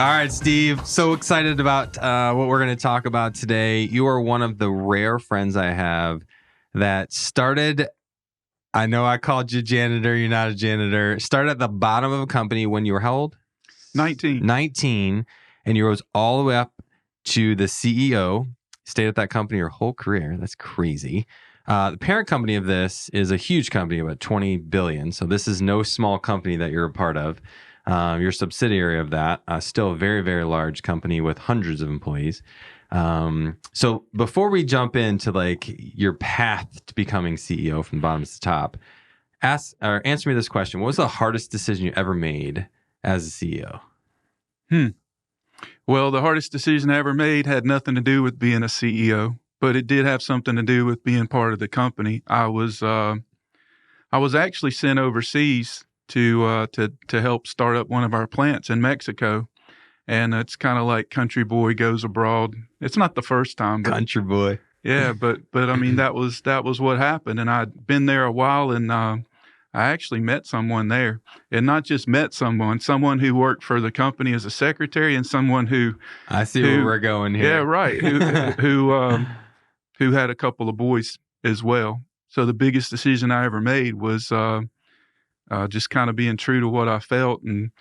All right, Steve. So excited about what we're going to talk about today. You are one of the rare friends I have that started. I know I called you janitor. You're not a janitor. Started at the bottom of a company when you were how old? 19. 19. And you rose all the way up to the CEO. Stayed at that company your whole career. That's crazy. The parent company of this is a huge company, about 20 billion. So this is no small company that you're a part of. You're a subsidiary of that. Still a very, very large company with hundreds of employees. So before we jump into like your path to becoming CEO from the bottom to the top, answer me this question. What was the hardest decision you ever made as a CEO? Well, the hardest decision I ever made had nothing to do with being a CEO, but it did have something to do with being part of the company. I was actually sent overseas to help start up one of our plants in Mexico. And it's kind of like country boy goes abroad. It's not the first time, but Country boy. yeah, but I mean that was what happened. And I'd been there a while, and I actually met someone there, and not just met someone who worked for the company as a secretary, and someone who I see where we're going here. Yeah, right. Who had a couple of boys as well. So the biggest decision I ever made was just kind of being true to what I felt and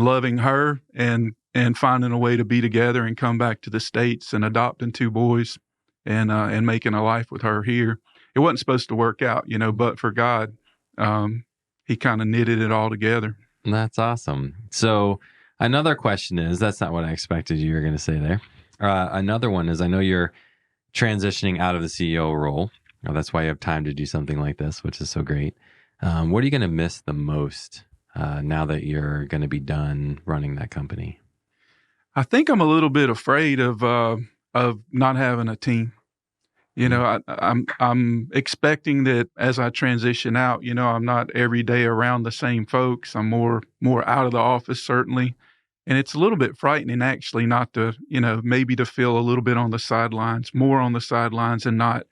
loving her and finding a way to be together and come back to the States and adopting two boys and making a life with her here. It wasn't supposed to work out, but for God, he kind of knitted it all together. That's awesome. So another question is, that's not what I expected you were going to say there. Another one is, I know you're transitioning out of the CEO role. That's why you have time to do something like this, which is so great. What are you going to miss the most now that you're going to be done running that company? I think I'm a little bit afraid of not having a team. I'm expecting that as I transition out, I'm not every day around the same folks. I'm more out of the office, certainly. And it's a little bit frightening, actually, not to, maybe to feel a little bit on the sidelines, more on the sidelines and not.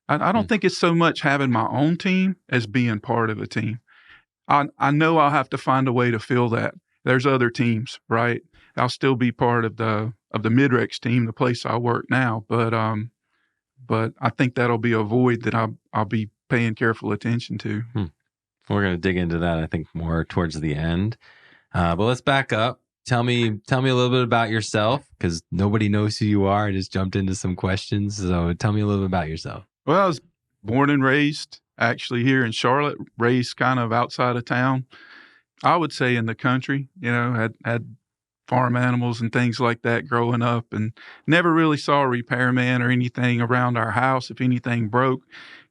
I don't think it's so much having my own team as being part of a team. I know I'll have to find a way to fill that. There's other teams, right? I'll still be part of the Midrex team, the place I work now, but I think that'll be a void that I'll be paying careful attention to. We're going to dig into that, I think, more towards the end. But let's back up. Tell me a little bit about yourself, because nobody knows who you are. I just jumped into some questions. So tell me a little bit about yourself. Well, I was born and raised actually here in Charlotte, raised kind of outside of town. I would say in the country, had farm animals and things like that growing up, and never really saw a repairman or anything around our house. If anything broke,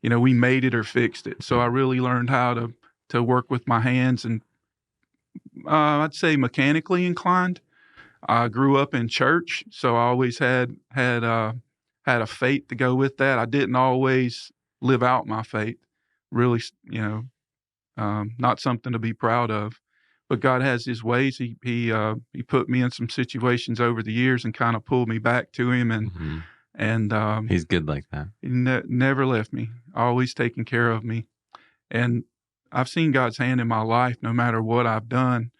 we made it or fixed it. So I really learned how to work with my hands, and I'd say mechanically inclined. I grew up in church, so I always had a faith to go with that. I didn't always live out my faith, really, not something to be proud of. But God has His ways. He put me in some situations over the years and kind of pulled me back to Him, and He's good like that. He never left me, always taking care of me. And I've seen God's hand in my life, no matter what I've done.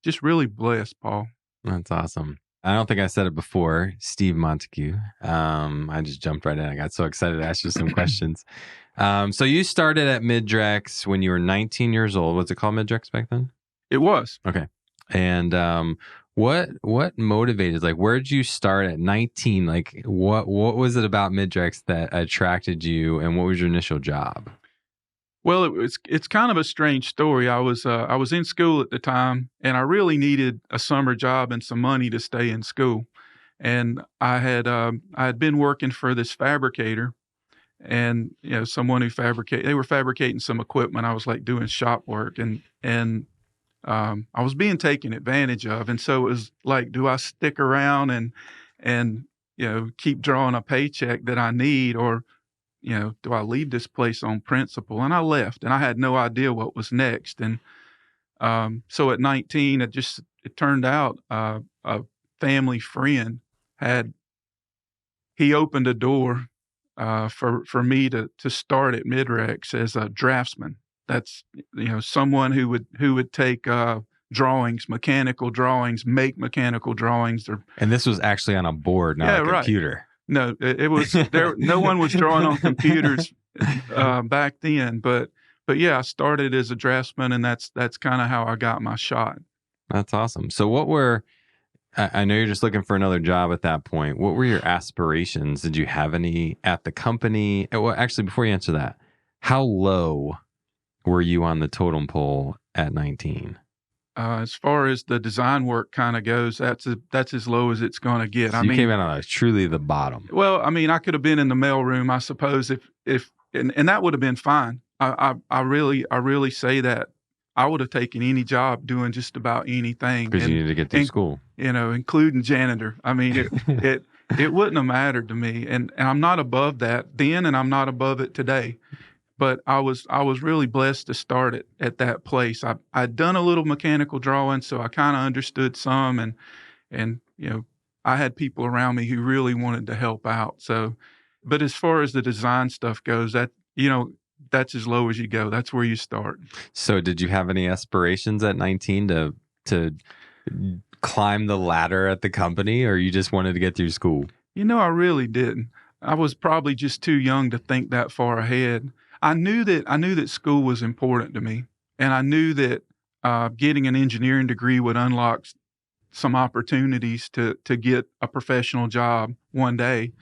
Just really blessed, Paul. That's awesome. I don't think I said it before, Stephen Montague. I just jumped right in. I got so excited to ask you some questions. So you started at Midrex when you were 19 years old. Was it called Midrex back then? It was. Okay. And what motivated, like, where did you start at 19? Like, what was it about Midrex that attracted you, and what was your initial job? Well, it's kind of a strange story. I was in school at the time, and I really needed a summer job and some money to stay in school. And I had been working for this fabricator, and someone who they were fabricating some equipment. I was like doing shop work, and I was being taken advantage of. And so it was like, do I stick around and keep drawing a paycheck that I need, or do I leave this place on principle? And I left, and I had no idea what was next. And so at 19, it turned out a family friend he opened a door for me to start at Midrex as a draftsman. That's someone who would take drawings, mechanical drawings, make mechanical drawings. And this was actually on a board, not Yeah, a right. computer. No, it was there. No one was drawing on computers back then. But yeah, I started as a draftsman, and that's kind of how I got my shot. That's awesome. So I know you're just looking for another job at that point. What were your aspirations? Did you have any at the company? Well, actually, before you answer that, how low were you on the totem pole at 19? As far as the design work kind of goes, that's as low as it's going to get. So you came in on truly the bottom. Well, I mean, I could have been in the mailroom, I suppose, if and that would have been fine. I really say that I would have taken any job doing just about anything. Because you needed to get through school. Including janitor. I mean, it wouldn't have mattered to me, and I'm not above that then, and I'm not above it today. But I was really blessed to start at that place. I'd done a little mechanical drawing, so I kind of understood some, and I had people around me who really wanted to help out. So, but as far as the design stuff goes, that's as low as you go. That's where you start. So did you have any aspirations at 19 to climb the ladder at the company, or you just wanted to get through school? I really didn't. I was probably just too young to think that far ahead. I knew that school was important to me, and I knew that getting an engineering degree would unlock some opportunities to get a professional job one day.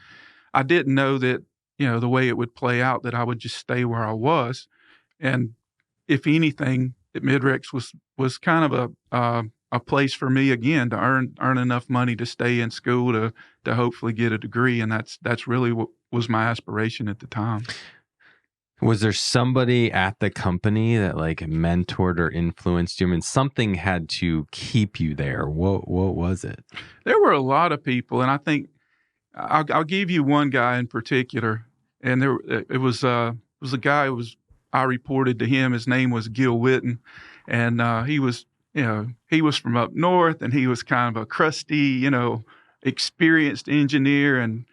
I didn't know that, the way it would play out, that I would just stay where I was. And if anything, that Midrex was kind of a place for me again to earn enough money to stay in school to hopefully get a degree. And that's really what was my aspiration at the time. Was there somebody at the company that like mentored or influenced you? I mean, something had to keep you there. What was it? There were a lot of people, and I think I'll give you one guy in particular. And it was a guy I reported to him. His name was Gil Witten, and he was from up north, and he was kind of a crusty, experienced engineer, and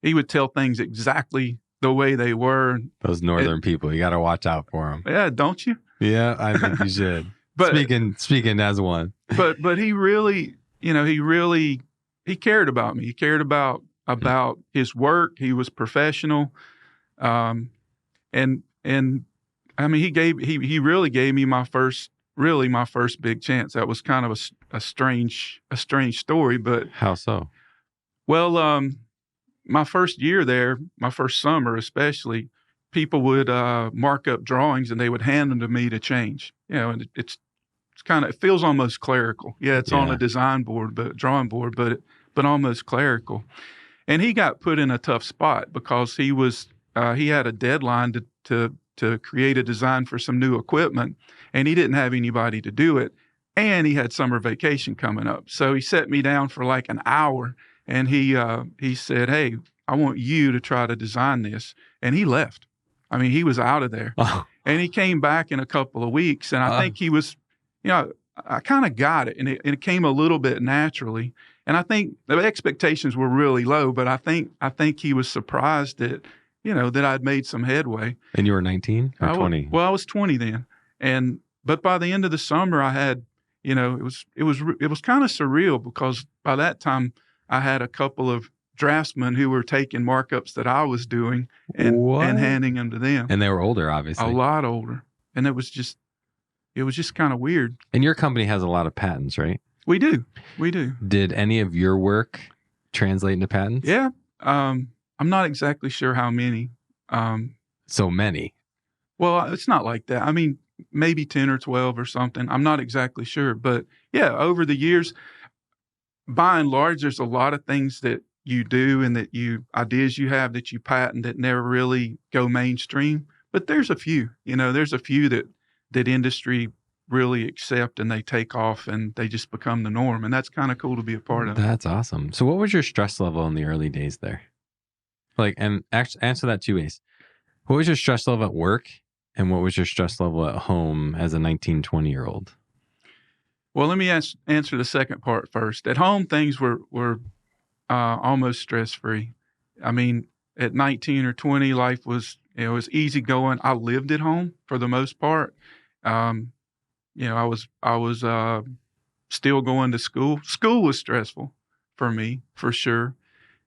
he would tell things exactly the way they were. Those northern people, you got to watch out for them. Yeah, don't you? Yeah, I think you should. But speaking as one. But he really, he cared about me. He cared about his work. He was professional, and I mean, he really gave me my first big chance. That was kind of a strange story, but how so? Well, my first year there, my first summer especially, people would mark up drawings and they would hand them to me to change. And it feels almost clerical. Yeah, it's on a design board, drawing board, but almost clerical. And he got put in a tough spot because he had a deadline to create a design for some new equipment, and he didn't have anybody to do it. And he had summer vacation coming up. So he set me down for like an hour, and he said, "Hey, I want you to try to design this." And he left. I mean, he was out of there. Oh. And he came back in a couple of weeks, and I think he was, I kind of got it, and it came a little bit naturally. And I think the expectations were really low, but I think he was surprised that, that I'd made some headway. And you were 19 or 20? Well, I was 20 then. But by the end of the summer, I had, it was kind of surreal because by that time I had a couple of draftsmen who were taking markups that I was doing and handing them to them. And they were older, obviously. A lot older. And it was just kind of weird. And your company has a lot of patents, right? We do. Did any of your work translate into patents? Yeah. I'm not exactly sure how many. So many. Well, it's not like that. I mean, maybe 10 or 12 or something. I'm not exactly sure. But yeah, over the years, by and large, there's a lot of things that you do and ideas you have that you patent that never really go mainstream. But there's a few, there's a few that industry really accept and they take off and they just become the norm. And that's kind of cool to be a part of. That's awesome. So what was your stress level in the early days there? And actually answer that two ways. What was your stress level at work? And what was your stress level at home as a 19, 20-year-old? Well, let me answer the second part first. At home, things were almost stress-free. I mean, at 19 or 20, life was, it was easy going. I lived at home for the most part. I was still going to school. School was stressful for me, for sure.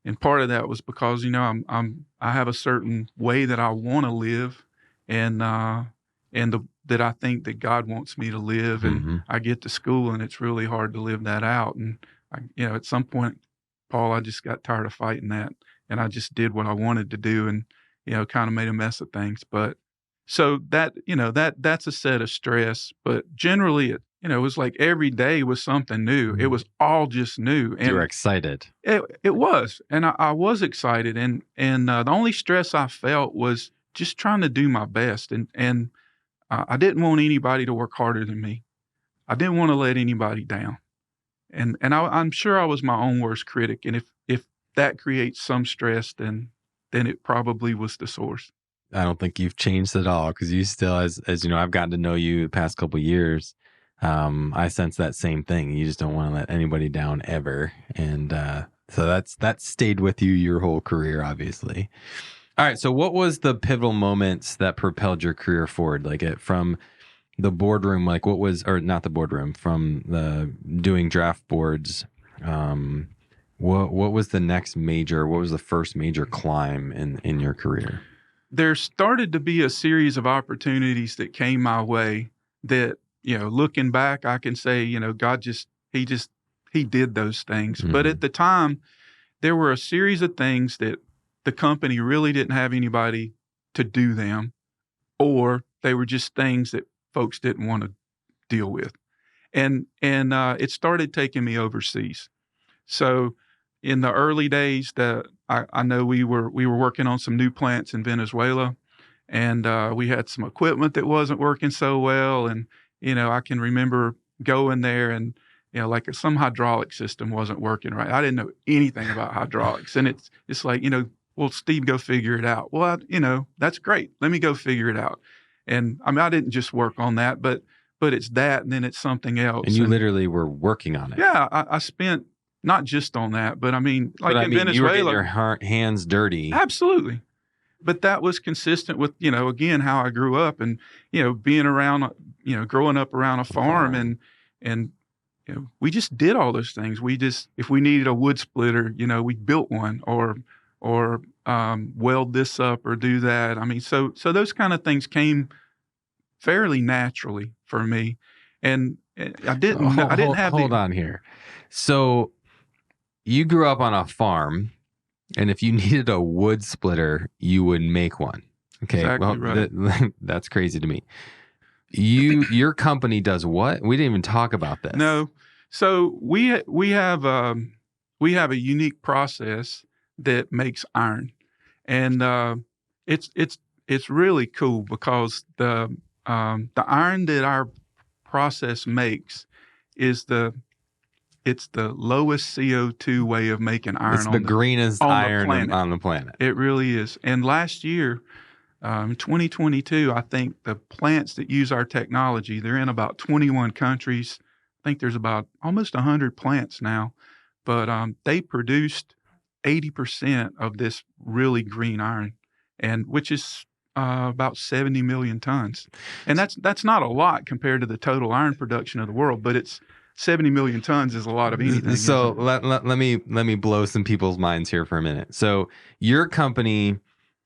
And part of that was because, I have a certain way that I want to live, and that I think that God wants me to live. And Hmm. I get to school and it's really hard to live that out. And at some point, Paul, I just got tired of fighting that, and I just did what I wanted to do, and kind of made a mess of things. But so that's a set of stress. But generally, it was like every day was something new. It was all just new, You were and excited. it was, and I was excited, and the only stress I felt was just trying to do my best, and I didn't want anybody to work harder than me. I didn't want to let anybody down, and I'm sure I was my own worst critic, and if that creates some stress, then it probably was the source. I don't think you've changed at all because you still, as you know, I've gotten to know you the past couple of years. I sense that same thing. You just don't want to let anybody down ever, and so that's stayed with you your whole career, obviously. All right. So, what was the pivotal moments that propelled your career forward? Like it from the boardroom, like what was, or not the boardroom, from the doing draft boards. What was the next major? What was the first major climb in your career? There started to be a series of opportunities that came my way that, looking back, I can say, God he did those things. But Mhm. at the time, there were a series of things that the company really didn't have anybody to do them, or they were just things that folks didn't want to deal with. And it started taking me overseas. So in the early days, that I know we were working on some new plants in Venezuela, and we had some equipment that wasn't working so well. And I can remember going there, and like some hydraulic system wasn't working right. I didn't know anything about hydraulics, and it's like, well, Steve, go figure it out. Well, that's great. Let me go figure it out. And I mean, I didn't just work on that, but it's that, and then it's something And else. you And literally were working on it. yeah, I spent not just on that, but I mean, But like I in mean, you were getting Venezuela, your hands dirty. absolutely. But that was consistent with, again, how I grew up, and, being around, growing up around a farm, and, we just did all those things. If we needed a wood splitter, we built one, or weld this up or do that. I mean, so those kind of things came fairly naturally for me. And So I didn't have hold the on here. So you grew up on a farm, and if you needed a wood splitter, you would make one. Okay, well, exactly right. that's crazy to me. Your company does what? We didn't even talk about this. No. So we have a unique process that makes iron, and it's it's it's really cool because the iron that our process makes is it's the lowest CO2 way of making It's iron the greenest on the iron planet. on the planet. It really is. And last year, 2022, I think the plants that use our technology, they're in about 21 countries. I think there's about almost 100 plants now, but they produced 80% of this really green iron, and which is about 70 million tons. And that's not a lot compared to the total iron production of the world, but it's 70 million tons is a lot of anything, So isn't it? let me blow some people's minds here for a minute. So your company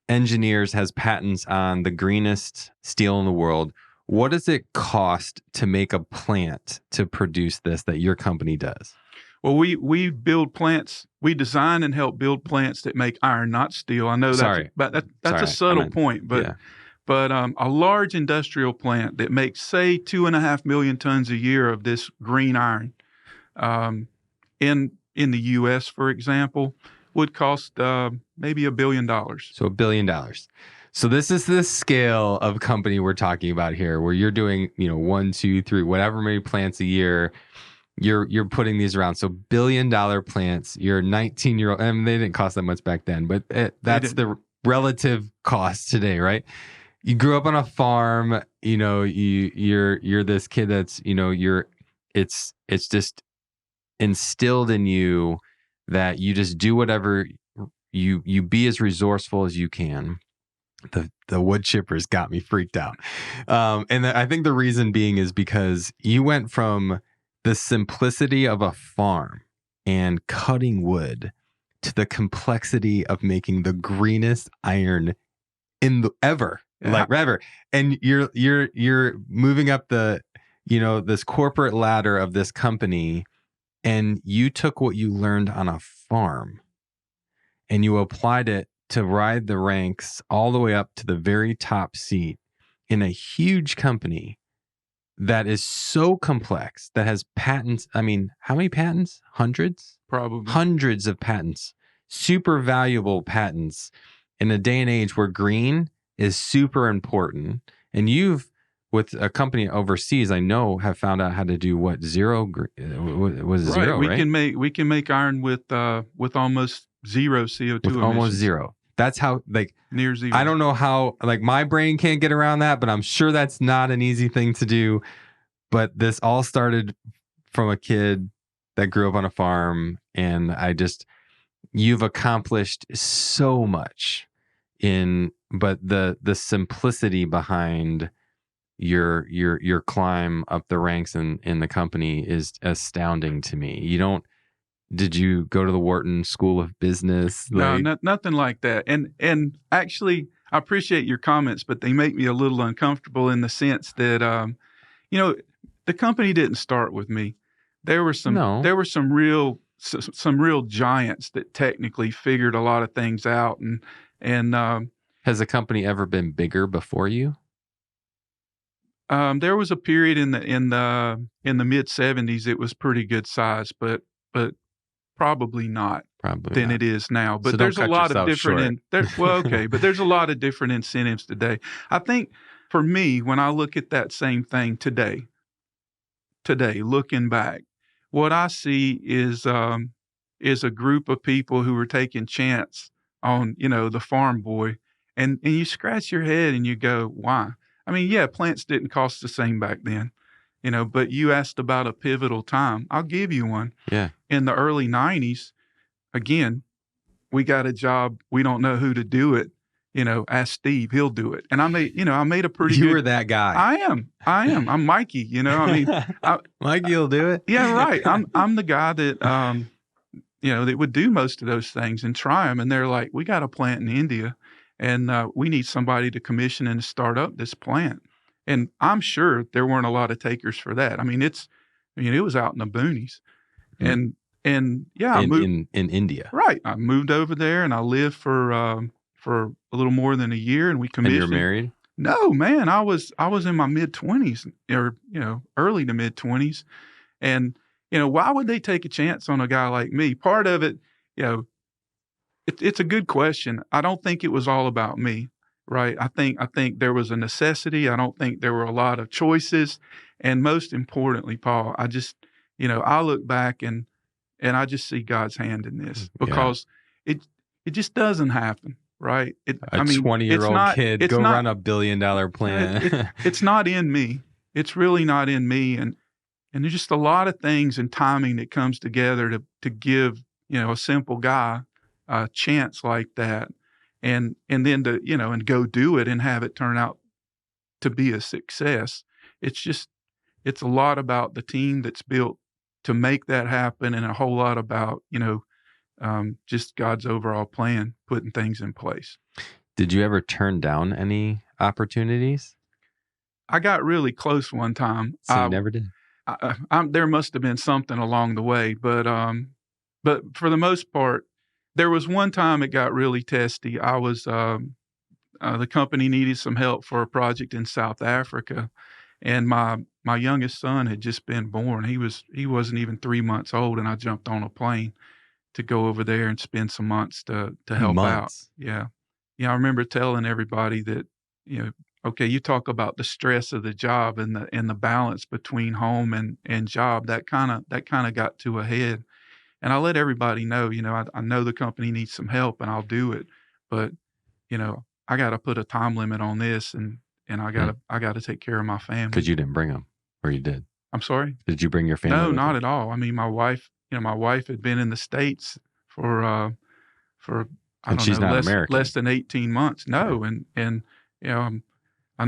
engineers has patents on the greenest steel in the world. What does it cost to make a plant to produce this that your company does? Well, we build plants. We design and help build plants that make iron, not steel. I know Sorry, that's a sorry, I subtle meant, point, but yeah. a large industrial plant that makes, say, 2.5 million tons a year of this green iron, um, in the U.S., for example, would cost maybe $1 billion. So $1 billion. So this is the scale of company we're talking about here, where you're doing, one, two, three, whatever many plants a year. You're putting these around. So $1 billion plants. You're 19-year-old. I mean, they didn't cost that much back then, but They that's didn't. the relative cost today, right? You grew up on a farm. You're this kid that's it's just instilled in you that you just do whatever you be as resourceful as you can. The wood chippers got me freaked out. I think the reason being is because you went from the simplicity of a farm and cutting wood to the complexity of making the greenest iron in the ever, like ever. And you're moving up the, this corporate ladder of this company, and you took what you learned on a farm and you applied it to ride the ranks all the way up to the very top seat in a huge company that is so complex, that has patents. I mean, how many patents? Hundreds? Probably. Hundreds of patents, super valuable patents in a day and age where green is super important. And you've, with a company overseas, I know, have found out how to do what zero was Right. zero, right? We can make iron with almost zero CO2 With emissions. almost zero. That's how, like, near zero. I don't know how, like, my brain can't get around that, but I'm sure that's not an easy thing to do. But this all started from a kid that grew up on a farm, and you've accomplished so much but the simplicity behind your climb up the ranks in the company is astounding to me. Did you go to the Wharton School of Business? No, nothing like that. And actually, I appreciate your comments, but they make me a little uncomfortable in the sense that the company didn't start with me. There were some real giants that technically figured a lot of things out. And has the company ever been bigger before you? There was a period in the mid 70s. It was pretty good size, but probably not than it is now. But so there's a lot of different. Okay, but there's a lot of different incentives today. I think for me, when I look at that same thing today, looking back, what I see is a group of people who were taking chance on the farm boy, and you scratch your head and you go, why? I mean, yeah, plants didn't cost the same back then, but you asked about a pivotal time. I'll give you one. Yeah. In the early 90s, again, we got a job. We don't know who to do it. Ask Steve, he'll do it. And I made a pretty You were that guy. I am. I'm Mikey, I mean, Mikey will do it. Yeah, right. I'm the guy that, that would do most of those things and try them. And they're like, we got a plant in India and we need somebody to commission and start up this plant. And I'm sure there weren't a lot of takers for that. I mean, it was out in the boonies. Mm. And yeah, I moved in India. Right. I moved over there and I lived for a little more than a year, and we commissioned. And you're married? No, man, I was in my mid-20s or early to mid-20s. And why would they take a chance on a guy like me? Part of it, it's a good question. I don't think it was all about me, right? I think there was a necessity. I don't think there were a lot of choices. And most importantly, Paul, I just, I look back and I just see God's hand in this, because it just doesn't happen, right? A 20-year-old kid go run a $1 billion plant. It's not in me. It's really not in me. And there's just a lot of things and timing that comes together to give, a simple guy a chance like that. And then to, and go do it and have it turn out to be a success. It's a lot about the team that's built to make that happen, and a whole lot about, just God's overall plan, putting things in place. Did you ever turn down any opportunities? I got really close one time. So you never did? There must have been something along the way, but for the most part, there was one time it got really testy. I was, the company needed some help for a project in South Africa, and my youngest son had just been born. He wasn't even 3 months old, and I jumped on a plane to go over there and spend some months to help out. Yeah. I remember telling everybody that, okay, you talk about the stress of the job and the balance between home and job, that kind of got to a head. And I let everybody know, I know the company needs some help and I'll do it, but I got to put a time limit on this, and I got to take care of my family. Because you didn't bring them, or you did? I'm sorry? Did you bring your family? No, not at all. I mean, my wife had been in the States for I And don't she's know, not less American. than 18 months. Right. No, and you know, I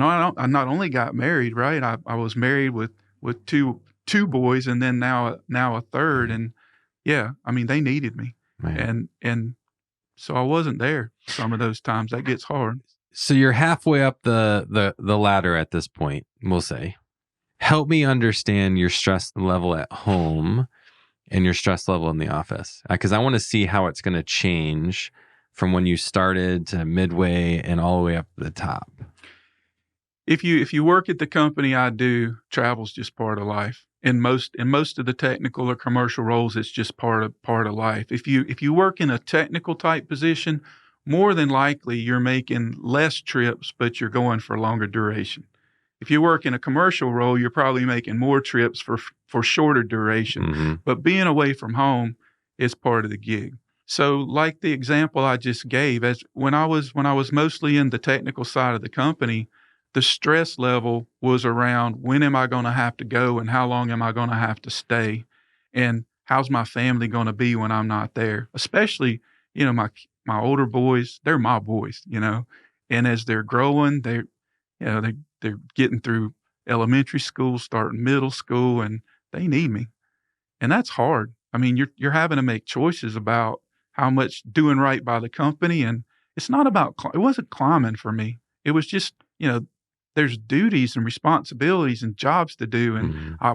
not only got married, right? I was married with two boys, and then now a third, Right. and yeah, I mean they needed me, Right. and so I wasn't there some of those times. That gets hard. So you're halfway up the ladder at this point, we'll say. Help me understand your stress level at home and your stress level in the office, because I want to see how it's going to change from when you started to midway and all the way up to the top. If you work at the company I do, travel's just part of life. In most of the technical or commercial roles, it's just part of life. If you work in a technical type position, more than likely you're making less trips, but you're going for longer duration. If you work in a commercial role, you're probably making more trips for shorter duration. Hmm. But being away from home is part of the gig. So, like the example I just gave, as when I was mostly in the technical side of the company, the stress level was around when am I going to have to go and how long am I going to have to stay, and how's my family going to be when I'm not there. Especially, my older boys, they're my boys, and as they're growing, they're getting through elementary school, starting middle school, and they need me, and that's hard. I mean, you're having to make choices about how much doing right by the company, and it's not about it wasn't climbing for me. It was just, there's duties and responsibilities and jobs to do, and Hmm. I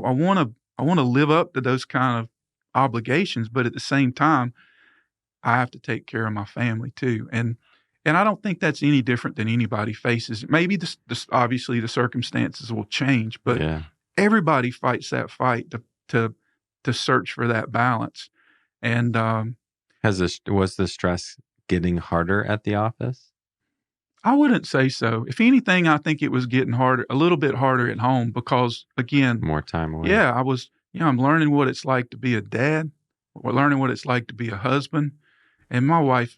wanna live up to those kind of obligations, but at the same time, I have to take care of my family too, and I don't think that's any different than anybody faces. Maybe this obviously the circumstances will change, but Yeah. everybody fights that fight to to search for that balance. And Was the stress getting harder at the office? I wouldn't say so. If anything, I think it was getting harder, a little bit harder at home because, again, More time away? yeah, I'm learning what it's like to be a dad. We're learning what it's like to be a husband. And my wife,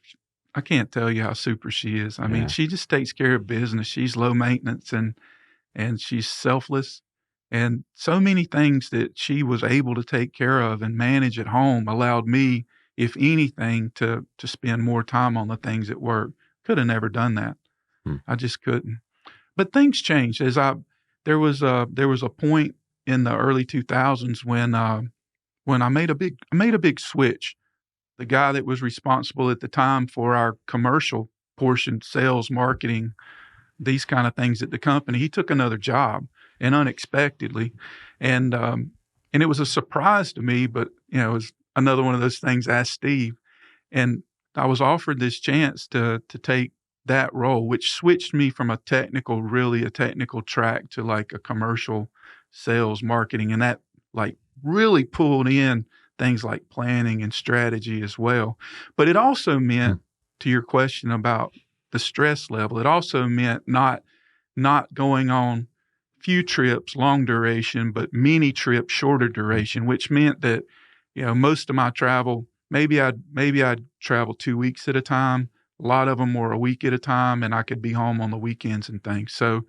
I can't tell you how super she is. I mean, Yeah. she just takes care of business. She's low maintenance and she's selfless. And so many things that she was able to take care of and manage at home allowed me, if anything, to spend more time on the things at work. Could have never done that. Hmm. I just couldn't. But things changed as there was a point in the early 2000s when I made a big switch. The guy that was responsible at the time for our commercial portion, sales, marketing, these kind of things at the company, he took another job, and unexpectedly, and it was a surprise to me, but, it was another one of those things, ask Steve, and I was offered this chance to take that role, which switched me from a technical track to, like, a commercial sales, marketing, and that, like, really pulled in things like planning and strategy as well. But it also Hmm. meant, to your question about the stress level, it also meant not going on few trips, long duration, but many trips, shorter Hmm. duration, which meant that, most of my travel, maybe I'd travel 2 weeks at a time. A lot of them were a week at a time, and I could be home on the weekends and things. So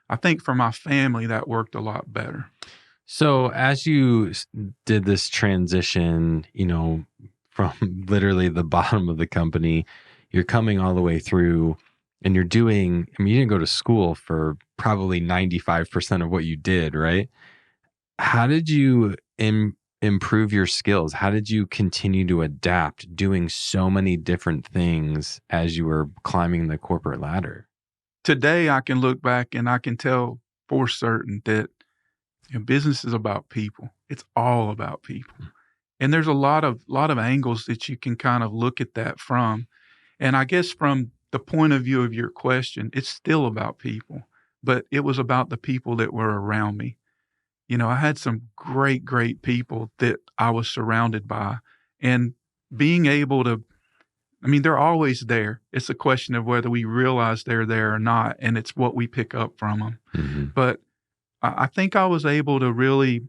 I think for my family, that worked a lot better. So as you did this transition, from literally the bottom of the company, you're coming all the way through and you're doing, I mean, you didn't go to school for probably 95% of what you did, right? How did you improve your skills? How did you continue to adapt doing so many different things as you were climbing the corporate ladder? Today, I can look back and I can tell for certain that, business is about people. It's all about people. And there's a lot of angles that you can kind of look at that from. And I guess from the point of view of your question, it's still about people, but it was about the people that were around me. I had some great, great people that I was surrounded by, and being able to, I mean, they're always there. It's a question of whether we realize they're there or not, and it's what we pick up from them. Hmm. But I think I was able to really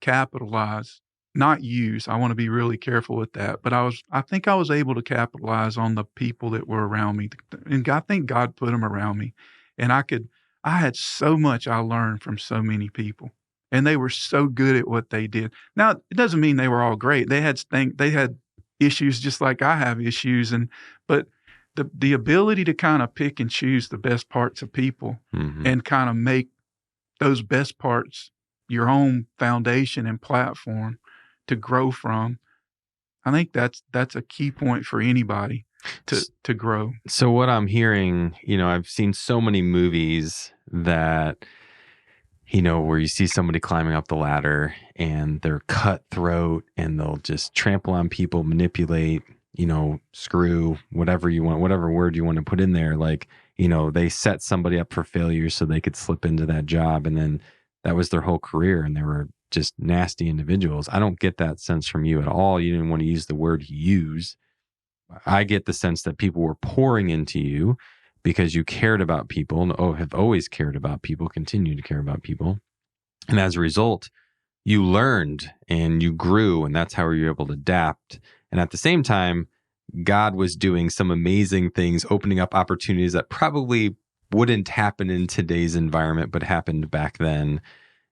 capitalize, not use. I wanna be really careful with that, but I think I was able to capitalize on the people that were around me, and I think God put them around me, and I had so much I learned from so many people, and they were so good at what they did. Now, it doesn't mean they were all great. They had issues just like I have issues, but the ability to kind of pick and choose the best parts of people Mm-hmm. and kind of make those best parts your own foundation and platform to grow from. I think that's a key point for anybody to grow. So what I'm hearing, I've seen so many movies that, where you see somebody climbing up the ladder and they're cutthroat and they'll just trample on people, manipulate, screw, whatever you want, whatever word you want to put in there. Like, they set somebody up for failure so they could slip into that job. And then that was their whole career. And they were just nasty individuals. I don't get that sense from you at all. You didn't want to use the word use. I get the sense that people were pouring into you because you cared about people and have always cared about people, continue to care about people. And as a result, you learned and you grew, and that's how you were able to adapt. And at the same time, God was doing some amazing things, opening up opportunities that probably wouldn't happen in today's environment, but happened back then.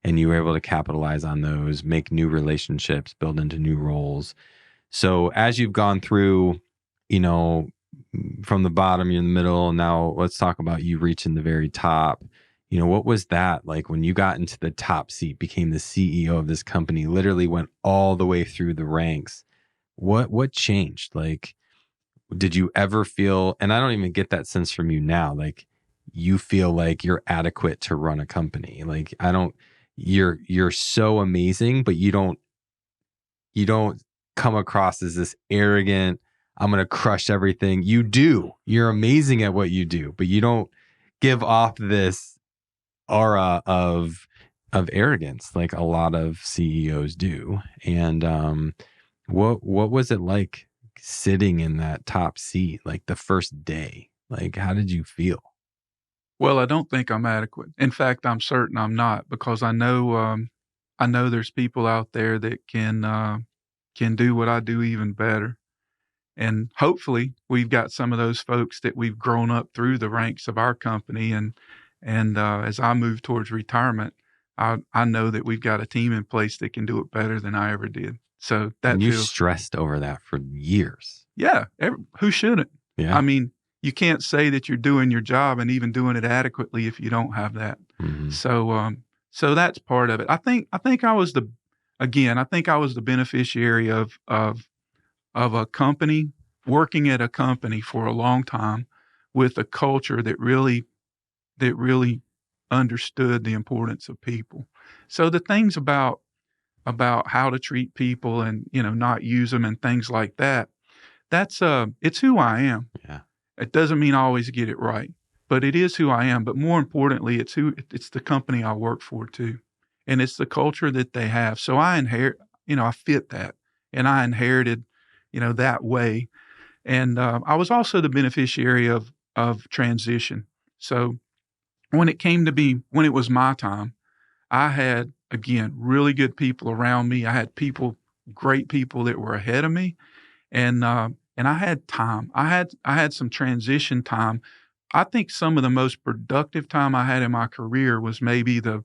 And you were able to capitalize on those, make new relationships, build into new roles. So as you've gone through, from the bottom, you're in the middle, and now let's talk about you reaching the very top. What was that like when you got into the top seat, became the CEO of this company, literally went all the way through the ranks? What changed? Like, did you ever feel, and I don't even get that sense from you now, like you feel like you're adequate to run a company? Like, you're so amazing, but you don't come across as this arrogant, I'm going to crush everything. You do. You're amazing at what you do, but you don't give off this aura of arrogance like a lot of CEOs do. And what was it like sitting in that top seat, like the first day? Like, how did you feel? Well, I don't think I'm adequate. In fact, I'm certain I'm not, because I know there's people out there that can do what I do even better. And hopefully we've got some of those folks that we've grown up through the ranks of our company. And as I move towards retirement, I know that we've got a team in place that can do it better than I ever did. So that And you feels, stressed over that for years. yeah, who shouldn't? Yeah. I mean, you can't say that you're doing your job and even doing it adequately if you don't have that. Mm-hmm. So that's part of it. I think I was the beneficiary of a company, working at a company for a long time with a culture that really understood the importance of people. So the things about how to treat people and, not use them and things like that, that's it's who I am. Yeah. It doesn't mean I always get it right, but it is who I am. But more importantly, it's the company I work for too. And it's the culture that they have. So I fit that, and I inherited, that way. And I was also the beneficiary of transition. So when it was my time, I had, again, really good people around me. I had great people that were ahead of me, and I had time. I had some transition time. I think some of the most productive time I had in my career was maybe the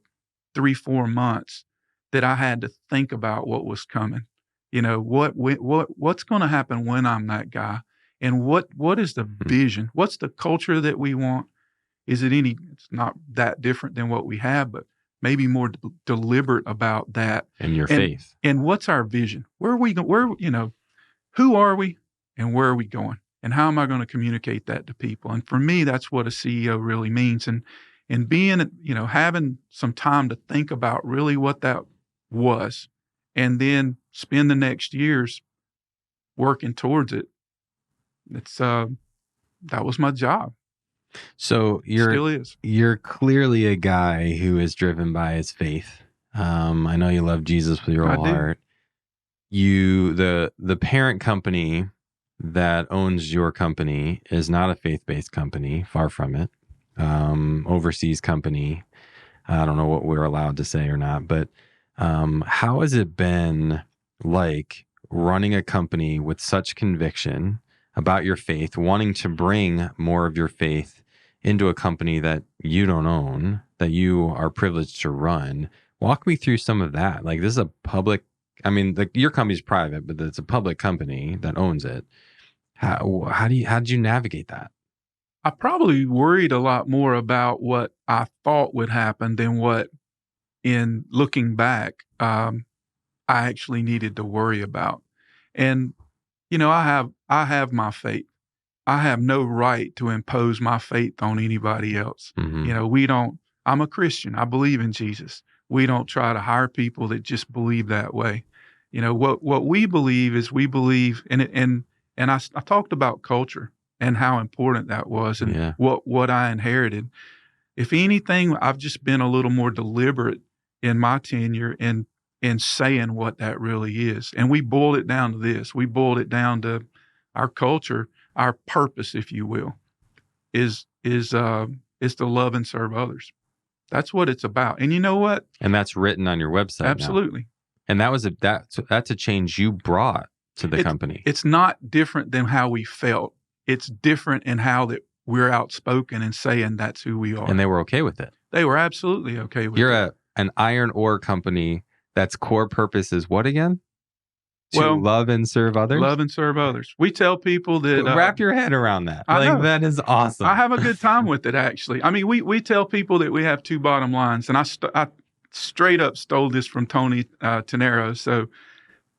3-4 months that I had to think about what was coming. What's going to happen when I'm that guy, and what is the vision? What's the culture that we want? It's not that different than what we have, but maybe more deliberate about that. And your faith. And what's our vision? Where are we going? Who are we and where are we going? And how am I going to communicate that to people? And for me, that's what a CEO really means. And being, having some time to think about really what that was, and then spend the next years working towards it. That was my job. So Still is. you're clearly a guy who is driven by his faith. I know you love Jesus with your whole heart. The parent company that owns your company is not a faith-based company, far from it. Overseas company. I don't know what we're allowed to say or not, but how has it been like running a company with such conviction about your faith, wanting to bring more of your faith into a company that you don't own, that you are privileged to run? Walk me through some of that. Like, this is a public, I mean, your company's private, but it's a public company that owns it. How did you navigate that? I probably worried a lot more about what I thought would happen than what, in looking back, I actually needed to worry about. And, I have my faith. I have no right to impose my faith on anybody else. Hmm. We don't I'm a Christian. I believe in Jesus. We don't try to hire people that just believe that way. What we believe is we believe and I talked about culture and how important that was and Yeah. what I inherited. If anything, I've just been a little more deliberate in my tenure in saying what that really is. And we boiled it down to this. We boiled it down to our culture, our purpose, if you will, is to love and serve others. That's what it's about. And you know what? And that's written on your website now. Absolutely. And that's a change you brought to the It's company. it's not different than how we felt. It's different in how that we're outspoken and saying that's who we are. And they were okay with it. They were absolutely okay with it. You're an iron ore company that's core purpose is what again? To Well, love and serve others? love and serve others. We tell people that Wrap your head around that. I know. That is awesome. I have a good time with it, actually. I mean, we tell people that we have two bottom lines, and I straight up stole this from Tony Tenero. So,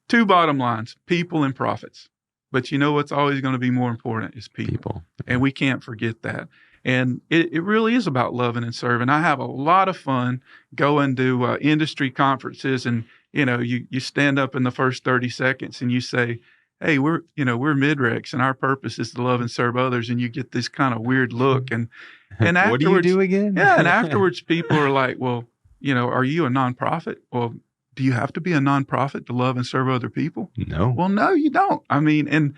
two bottom lines: people and profits. But you know what's always going to be more important is people. And we can't forget that. And it really is about loving and serving. I have a lot of fun going to industry conferences, and you stand up in the first 30 seconds and you say, "Hey, we're Midrex, and our purpose is to love and serve others." And you get this kind of weird look, and afterwards, what do you do again? Yeah, and afterwards, people are like, "Well, are you a nonprofit? Well, do you have to be a nonprofit to love and serve other people?" No. Well, no, you don't. I mean,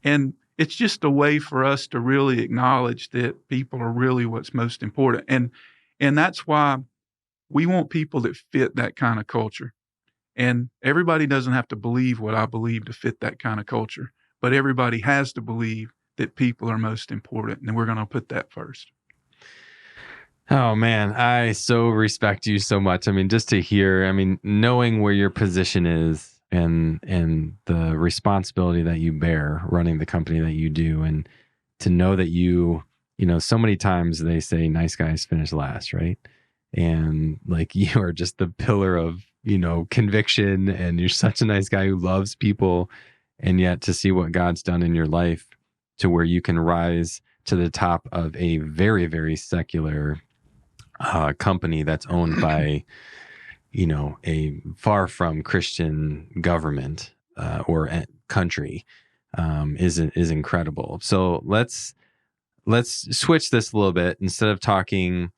and it's just a way for us to really acknowledge that people are really what's most important. And that's why we want people that fit that kind of culture. And everybody doesn't have to believe what I believe to fit that kind of culture, but everybody has to believe that people are most important, and we're going to put that first. Oh man, I so respect you so much. I mean, just to hear, knowing where your position is and the responsibility that you bear running the company that you do, and to know that so many times they say nice guys finish last, right? And like you are just the pillar of, conviction, and you're such a nice guy who loves people, and yet to see what God's done in your life to where you can rise to the top of a very, very secular company that's owned by, a far from Christian government or country is incredible. So let's switch this a little bit. Instead of talking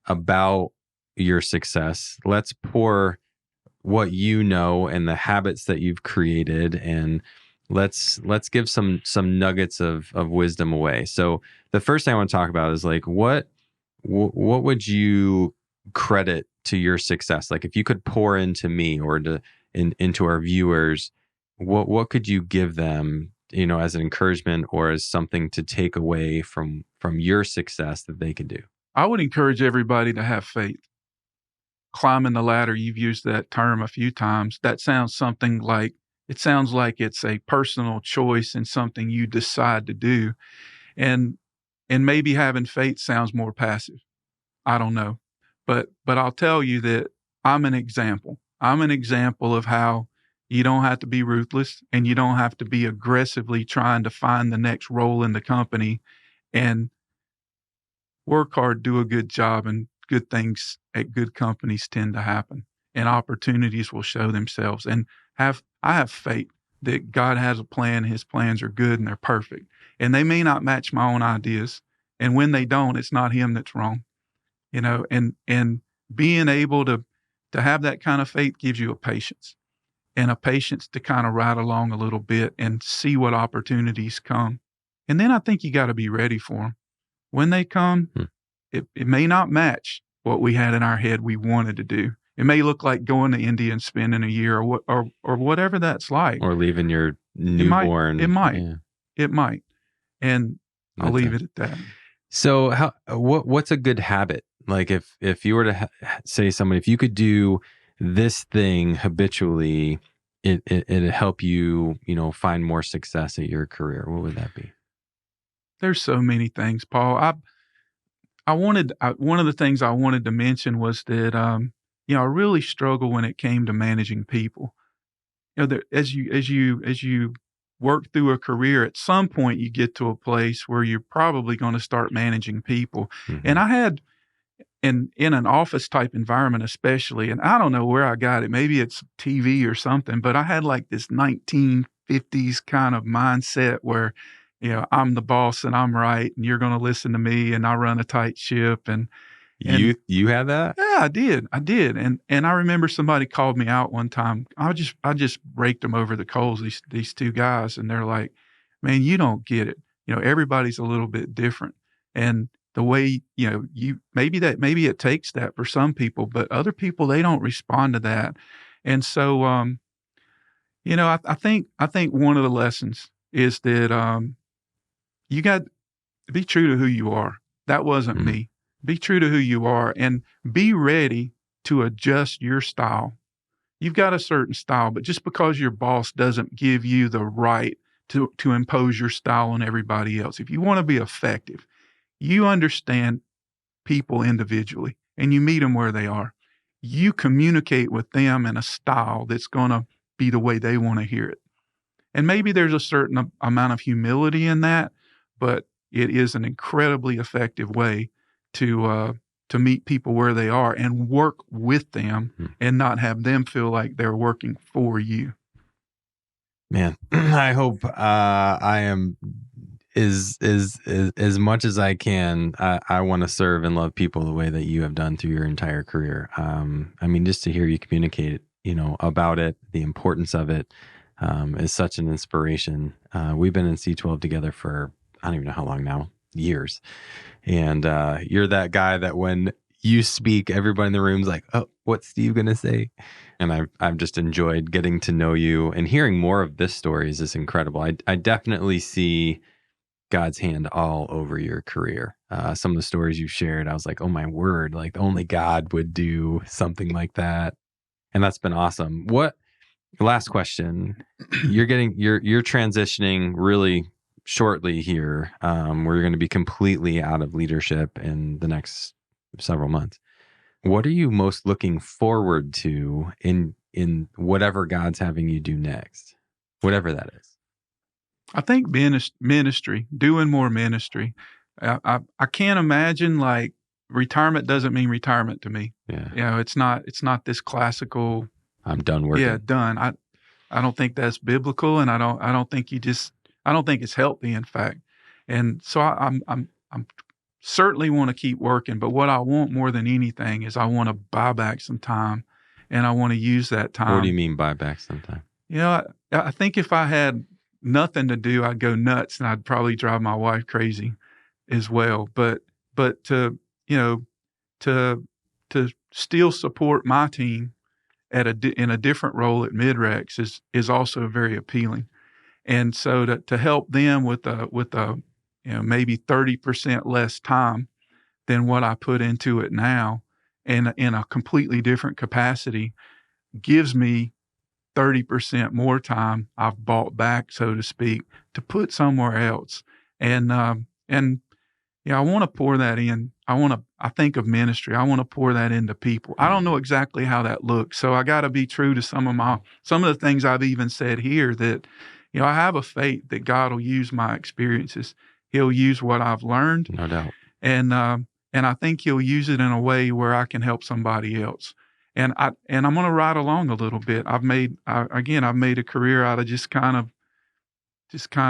about your success, let's pour what you know and the habits that you've created, and let's give some nuggets of wisdom away. So the first thing I want to talk about is like what would you credit to your success? Like if you could pour into me or into our viewers, what could you give them, as an encouragement or as something to take away from your success that they could do? I would encourage everybody to have faith. Climbing the ladder, you've used that term a few times. That sounds like it's a personal choice and something you decide to do. And maybe having faith sounds more passive. I don't know. But I'll tell you that I'm an example. I'm an example of how you don't have to be ruthless, and you don't have to be aggressively trying to find the next role in the company, and work hard, do a good job, and good things at good companies tend to happen, and opportunities will show themselves. And I have faith that God has a plan. His plans are good and they're perfect, and they may not match my own ideas. And when they don't, it's not him that's wrong, and being able to have that kind of faith gives you a patience to kind of ride along a little bit and see what opportunities come. And then I think you got to be ready for them. When they come, it may not match what we had in our head we wanted to do. It may look like going to India and spending a year or whatever that's like. Or leaving your newborn. It might. Yeah. It might. And I'll leave it at that. So what's a good habit? Like if you were to say somebody, if you could do this thing habitually, it'd help you, find more success at your career. What would that be? There's so many things, Paul. One of the things I wanted to mention was that, I really struggle when it came to managing people. As you work through a career, at some point you get to a place where you're probably going to start managing people. And Hmm. I had in an office type environment, especially, and I don't know where I got it. Maybe it's TV or something, but I had like this 1950s kind of mindset where, I'm the boss and I'm right, and you're going to listen to me, and I run a tight ship, and You had that? yeah, I did, and I remember somebody called me out one time. I just raked them over the coals, these 2 guys, and they're like, "Man, you don't get it. Everybody's a little bit different." And the way, you maybe it takes that for some people, but other people, they don't respond to that. And so, I think one of the lessons is that, you got be true to who you are. That wasn't Mm. me. Be true to who you are and be ready to adjust your style. You've got a certain style, but just because your boss doesn't give you the right to impose your style on everybody else. If you want to be effective, you understand people individually and you meet them where they are. You communicate with them in a style that's going to be the way they want to hear it. And maybe there's a certain amount of humility in that, but it is an incredibly effective way to uh, to meet people where they are and work with them Mm. and not have them feel like they're working for you. Man, I hope I am as much as I can. I want to serve and love people the way that you have done through your entire career. I mean, just to hear you communicate, about it, the importance of it, is such an inspiration. We've been in C12 together for I don't even know how long now, years, and you're that guy that when you speak, everybody in the room's like, "Oh, what's Steve gonna say?" And I've just enjoyed getting to know you and hearing more of this story is incredible. I definitely see God's hand all over your career. Some of the stories you shared, I was like, oh my word, like only God would do something like that. And that's been awesome. What last question? You're transitioning really shortly here, where you're going to be completely out of leadership in the next several months. What are you most looking forward to in whatever God's having you do next? Whatever that is. I think ministry, doing more ministry. I can't imagine like retirement doesn't mean retirement to me. Yeah. It's not this classical, I'm done yeah, working. done. I don't think that's biblical, and I don't think it's healthy, in fact. And so I'm certainly want to keep working, but what I want more than anything is I want to buy back some time, and I want to use that What do you time. mean buyback sometime? I think if I had nothing to do, I'd go nuts, and I'd probably drive my wife crazy as well. But you know to to still support my team in a different role at Midrex is also very appealing. And so to help them with a maybe 30% less time than what I put into it now, and in a completely different capacity, gives me 30% more time I've bought back, so to speak, to put somewhere else. And I want to pour that in. I think of ministry. I want to pour that into people. I don't know exactly how that looks. So I got to be true to some of the things I've even said here that, I have a faith that God will use my experiences. He'll use what I've learned, No doubt. and I think he'll use it in a way where I can help somebody else. And I'm going to ride along a little bit. I've made a career out of just kind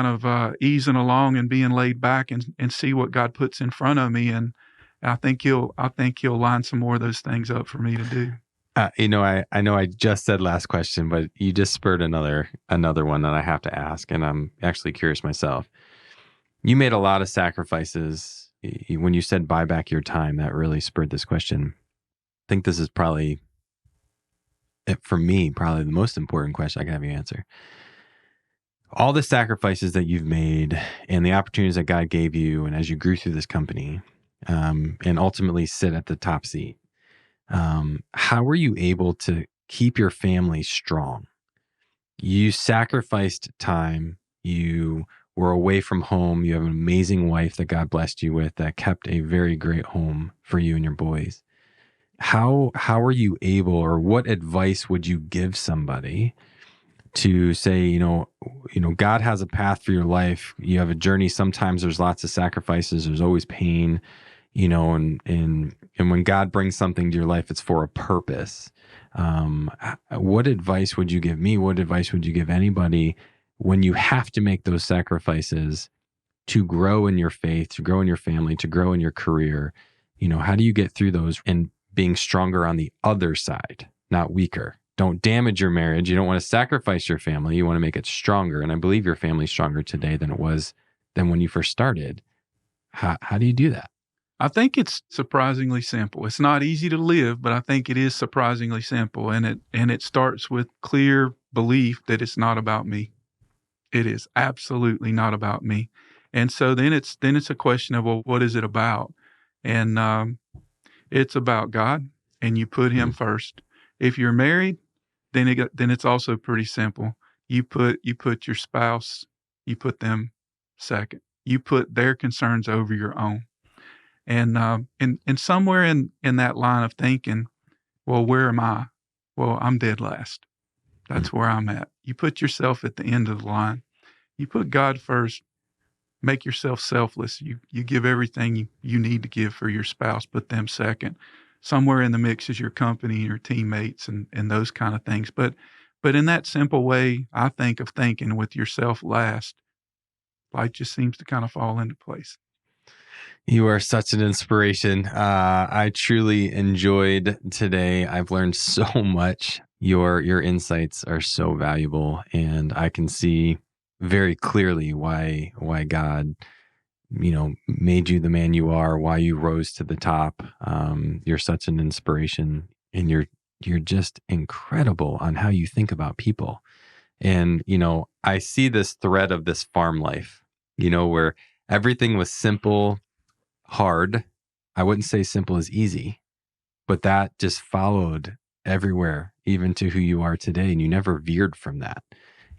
of easing along and being laid back and see what God puts in front of me. And I think he'll line some more of those things up for me to do. I know I just said last question, but you just spurred another one that I have to ask, and I'm actually curious myself. You made a lot of sacrifices when you said buy back your time. That really spurred this question. I think this is probably, for me, probably the most important question I can have you answer. All the sacrifices that you've made and the opportunities that God gave you, and as you grew through this company, and ultimately sit at the top seat, how were you able to keep your family strong? You sacrificed time. You were away from home. You have an amazing wife that God blessed you with that kept a very great home for you and your boys. How are you able, or what advice would you give somebody to say, God has a path for your life. You have a journey. Sometimes there's lots of sacrifices. There's always pain, and when God brings something to your life, it's for a purpose. What advice would you give me? What advice would you give anybody when you have to make those sacrifices to grow in your faith, to grow in your family, to grow in your career? How do you get through those and being stronger on the other side, not weaker? Don't damage your marriage. You don't want to sacrifice your family. You want to make it stronger. And I believe your family's stronger today than it was than when you first started. How do you do that? I think it's surprisingly simple. It's not easy to live, but I think it is surprisingly simple. And it starts with clear belief that it's not about me. It is absolutely not about me. And so then it's a question of, well, what is it about? And it's about God, and you put Him first. If you're married, then it's also pretty simple. You put your spouse, you put them second. You put their concerns over your own. And somewhere in that line of thinking, well, where am I? Well, I'm dead last. That's where I'm at. You put yourself at the end of the line. You put God first. Make yourself selfless. You give everything you need to give for your spouse. Put them second. Somewhere in the mix is your company, your teammates, and those kind of things. But in that simple way, I think of thinking with yourself last, life just seems to kind of fall into place. You are such an inspiration. I truly enjoyed today. I've learned so much. Your insights are so valuable, and I can see very clearly why God, made you the man you are, why you rose to the top. You're such an inspiration, and you're just incredible on how you think about people. And, I see this thread of this farm life, where everything was simple, hard. I wouldn't say simple is easy, but that just followed everywhere, even to who you are today. And you never veered from that.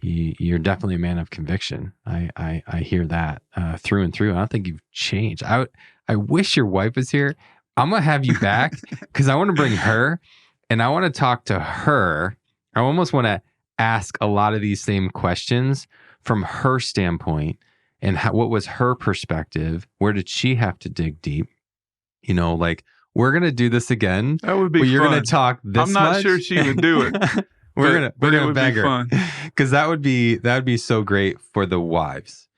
You're definitely a man of conviction. I hear that through and through. I don't think you've changed. I wish your wife was here. I'm going to have you back because I want to bring her and I want to talk to her. I almost want to ask a lot of these same questions from her standpoint. And what was her perspective? Where did she have to dig deep? We're going to do this again. That would be fun. You're going to talk this much. I'm not sure she would do it. we're going to beg her. Because that would be so great for the wives,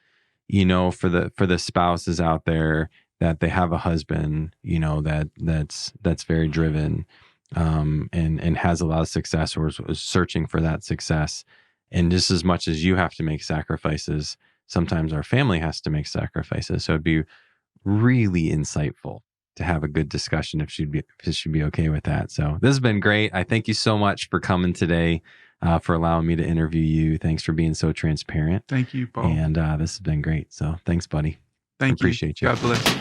for the spouses out there, that they have a husband, that's very driven, and has a lot of success, or is searching for that success. And just as much as you have to make sacrifices, sometimes our family has to make sacrifices. So it'd be really insightful to have a good discussion if she'd be okay with that. So this has been great. I thank you so much for coming today, for allowing me to interview you. Thanks for being so transparent. Thank you, Paul. And this has been great. So thanks, buddy. Thank you. Appreciate you. God bless you.